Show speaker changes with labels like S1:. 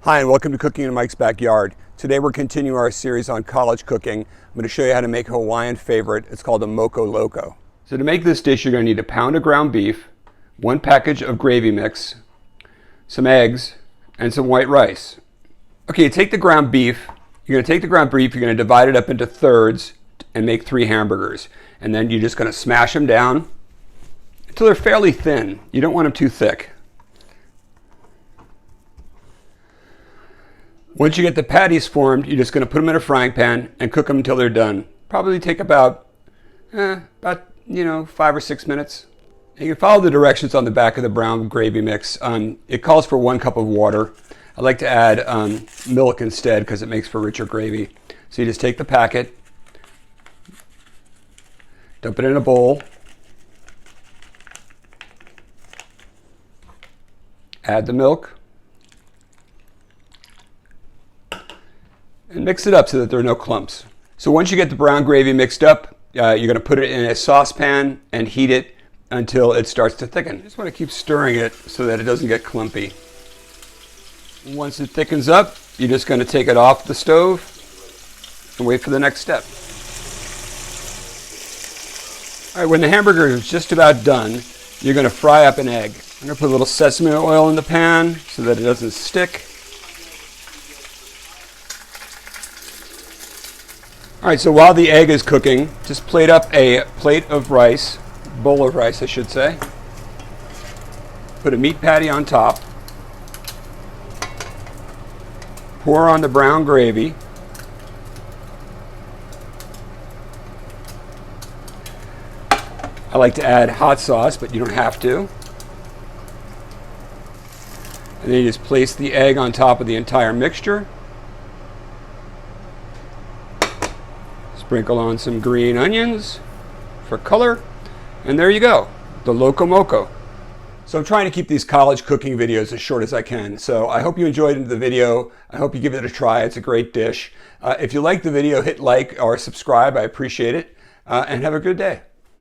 S1: Hi, and welcome to Cooking in Mike's Backyard. Today we're continuing our series on college cooking. I'm going to show you how to make a Hawaiian favorite. It's called a Moco Loco. So to make this dish, you're going to need a pound of ground beef, 1 package of gravy mix, some eggs, and some white rice. Okay, you take the ground beef. You're going to divide it up into thirds and make 3 hamburgers. And then you're just going to smash them down until they're fairly thin. You don't want them too thick. Once you get the patties formed, you're just going to put them in a frying pan and cook them until they're done. Probably take about 5 or 6 minutes. You can follow the directions on the back of the brown gravy mix. It calls for 1 cup of water. I like to add milk instead because it makes for richer gravy. So you just take the packet, dump it in a bowl, add the milk, and mix it up so that there are no clumps. So once you get the brown gravy mixed up, you're going to put it in a saucepan and heat it until it starts to thicken. You just want to keep stirring it so that it doesn't get clumpy. Once it thickens up, you're just going to take it off the stove and wait for the next step. All right, when the hamburger is just about done, you're going to fry up an egg. I'm going to put a little sesame oil in the pan so that it doesn't stick. All right, so while the egg is cooking, just plate up a plate of rice, bowl of rice I should say. Put a meat patty on top. Pour on the brown gravy. I like to add hot sauce, but you don't have to. And then you just place the egg on top of the entire mixture. Sprinkle on some green onions for color, and there you go, the Loco Moco. So I'm trying to keep these college cooking videos as short as I can. So I hope you enjoyed the video. I hope you give it a try. It's a great dish. If you like the video, hit like or subscribe. I appreciate it. And have a good day.